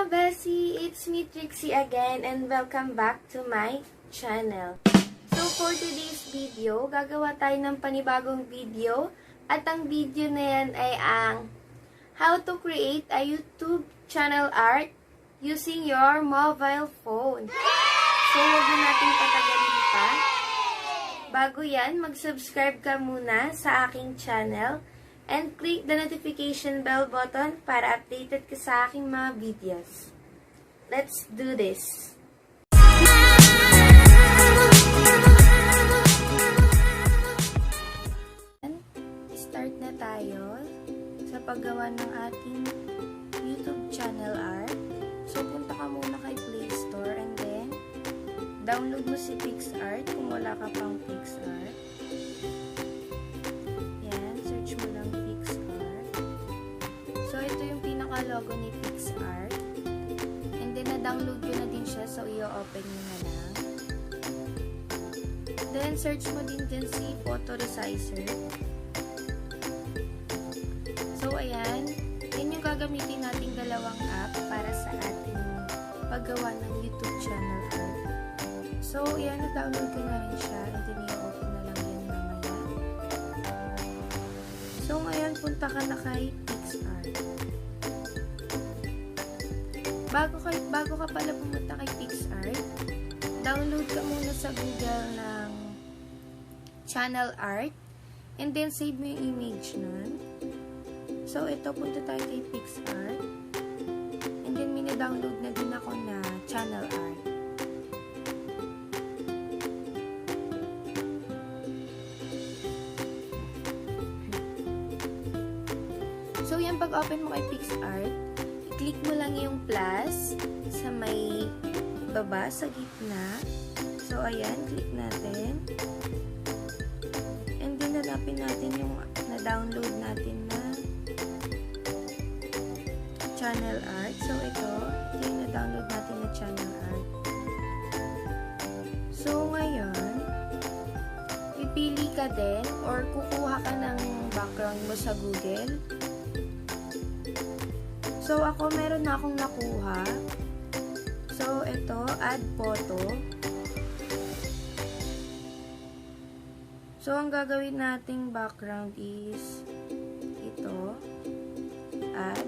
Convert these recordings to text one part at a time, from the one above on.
Bessie! It's me, Trixie again, and welcome back to my channel. So, for today's video, gagawa tayo ng panibagong video. At ang video na yan ay ang how to create a YouTube channel art using your mobile phone. So, huwag na natin patagalin pa. Bago yan, mag-subscribe ka muna sa aking channel. And click the notification bell button para updated ka sa aking mga videos. Let's do this! Start na tayo sa paggawa ng ating YouTube channel art. So, punta ka muna kay Play Store and then download mo si PICSART kung wala ka pang PICSART. Logo ni PICSART. And then, na-download ko na din siya. So, i-open nyo na lang. Then, search mo din dyan si RESIZER. So, ayan. Yan yung gagamitin nating dalawang app para sa ating paggawa ng YouTube channel art. So, ayan. Na-download ko na rin siya. And then, i-open na lang yan mamaya. So, ngayon, punta ka na kay PICSART. Bago ka pala pumunta kay PICSART, download ka muna sa Google ng channel art and then save mo yung image nun. So, ito, punta tayo kay PICSART and then mina-download na din ako na channel art. So, yan, pag-open mo kay PICSART, click mo lang yung plus sa may baba, sa gitna. So, ayan, click natin. And then, hanapin natin yung na-download natin na channel art. So, ito yung na-download natin na channel art. So, ngayon, pipili ka din or kukuha ka ng background mo sa Google. So, ako meron na akong nakuha. So, ito, add photo. So, ang gagawin nating background is ito. Add.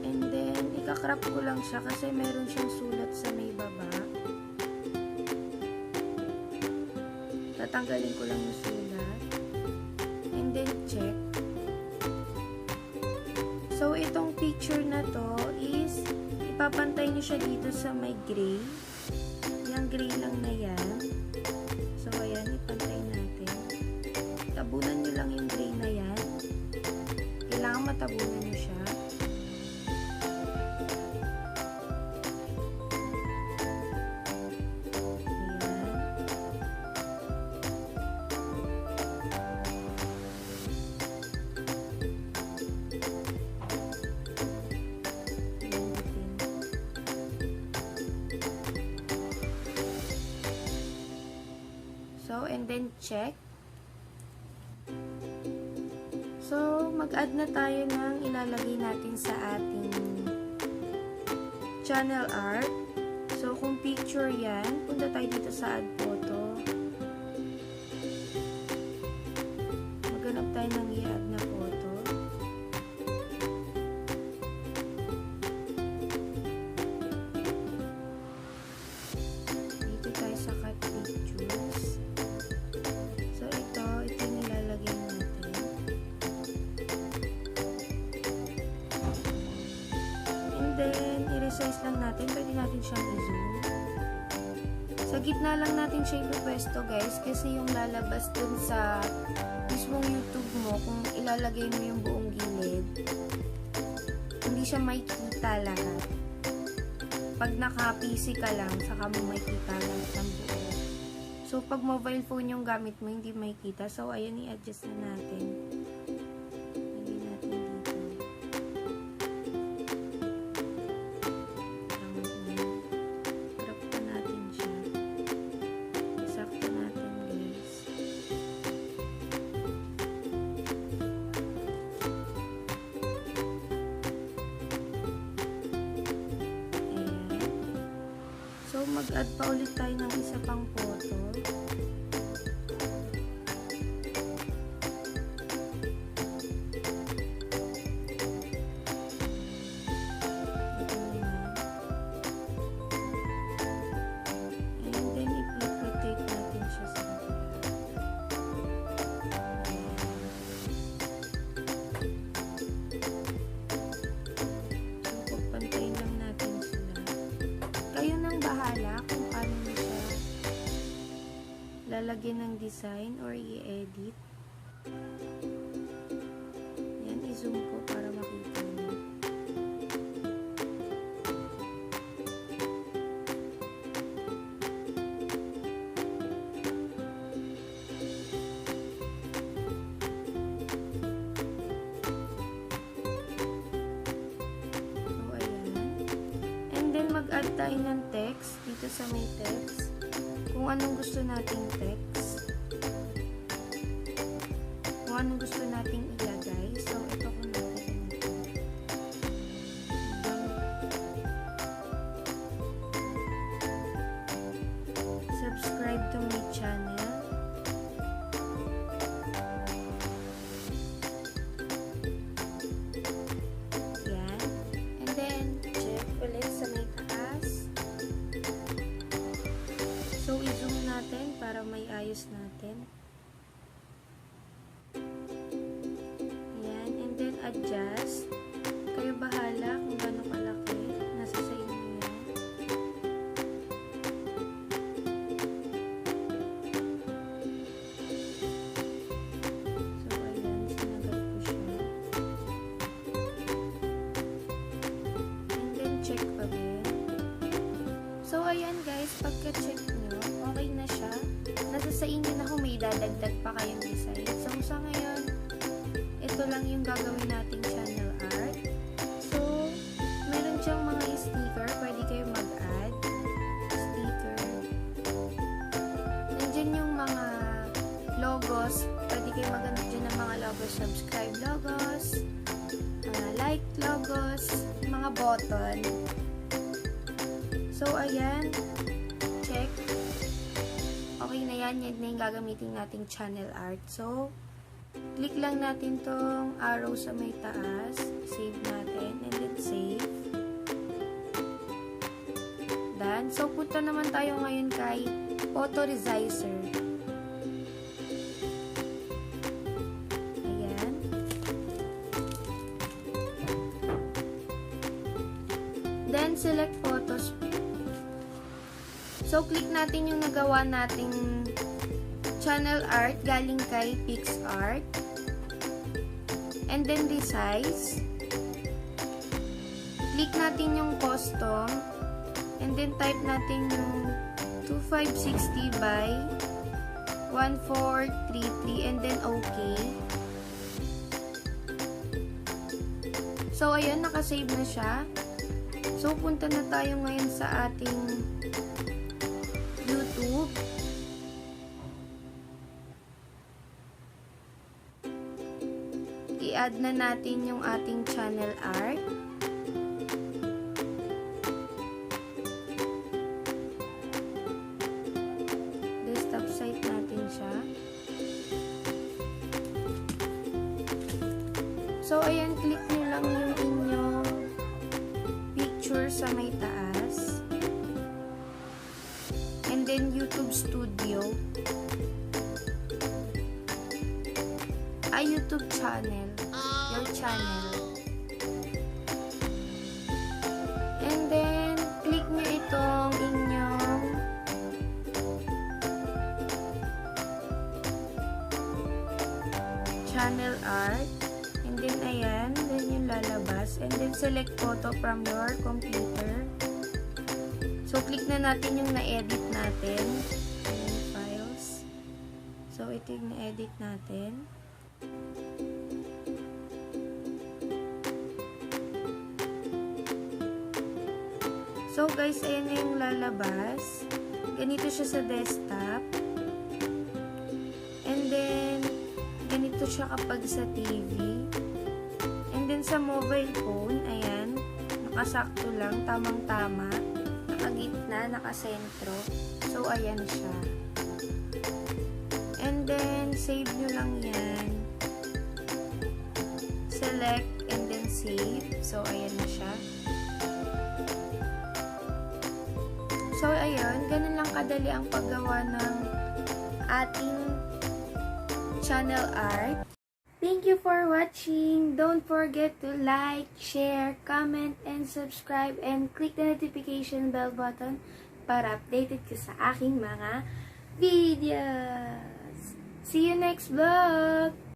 And then, ikakrap ko lang siya kasi meron siyang sulat sa may baba. Tatanggalin ko lang yung sulat. And then, check. So, itong picture na to is ipapantay nyo siya dito sa may gray. Yung gray lang na yan. So, ayan, ipantay natin. Tabunan nyo lang yung gray na yan. Kailangan matabunan nyo siya. So, and then check. So, mag-add na tayo ng ilalagay natin sa ating channel art. So, kung picture yan, punta tayo dito sa add photo. Maghanap tayo ng i-add na photo. Dito tayo sa cut pictures. Then, i-resize lang natin. Pwede natin siyang i-zoom. Sa gitna lang natin siya ipupwesto, guys. Kasi yung lalabas dun sa mismong YouTube mo, kung ilalagay mo yung buong gilid, hindi siya makikita lahat. Pag naka-PC ka lang, saka mo makikita lang ang buo. So, pag mobile phone yung gamit mo, hindi makikita. So, ayan, i-adjust na natin. mag-add pa ulit tayo ng isa pang photo. Kung paano mo siya lalagyan ng design or i-edit. Yan, i-zoom ko para makita niyo. So, ayan. And then, mag-add tayo ng text dito sa may text. Kung anong gusto nating text. Kung anong gusto nating ilagay. So, ito kung natin ito. Subscribe to my channel. Yan. And then, check ulit sa may taas. So, i-zoom natin para may ayos natin. Ayan. And then, adjust. Kayo bahala kung gano'ng kalaki. Nasa sa inyo yan. So, ayan. Sinagat ko siya. And then, check again. So, ayan guys. Pagka-check nyo, okay na siya. Nasa sa inyo na kung may dadagdag pa kayong design. So, sa ngayon, ito lang yung gagawin nating channel art. So, meron siyang mga sticker. Pwede kayo mag-add. Sticker. Nandiyan yung mga logos. Pwede kayo mag-add dyan ng mga logos. Subscribe logos. Like logos. Mga button. So, ayan. Check. Okay na yan. Yan na yung gagamitin nating channel art. So, click lang natin tong arrow sa may taas. Save natin. And then save. Done. So, punta naman tayo ngayon kay RESIZER. Ayan. Then, select photos. So, click natin yung nagawa nating channel art galing kay PICSART. And then, resize. Click natin yung custom. And then, type natin yung 2560 by 1433. And then, okay. So, ayan, nakasave na siya. So, punta na tayo ngayon sa ating YouTube. I-add na natin yung ating channel art. Desktop site natin siya. So, ayan, click nyo lang yung inyong picture sa may taas. And then, YouTube Studio. YouTube channel. Your channel. And then, click nyo itong inyong channel art. And then, ayan. Then, yung lalabas. And then, select photo from your computer. So, click na natin yung na-edit natin. Ayan, files. So, ito yung na-edit natin. So, guys, ayan na yung lalabas. Ganito siya sa desktop. And then, ganito siya kapag sa TV. And then, sa mobile phone, ayan, nakasakto lang, tamang-tama. nakagitna, nakasentro. So, ayan siya. And then, save nyo lang yan. Select and then save. So, ayan na siya. So, ayun. Ganun lang kadali ang paggawa ng ating channel art. Thank you for watching. Don't forget to like, share, comment, and subscribe, and click the notification bell button para updated ka sa aking mga videos. See you next vlog!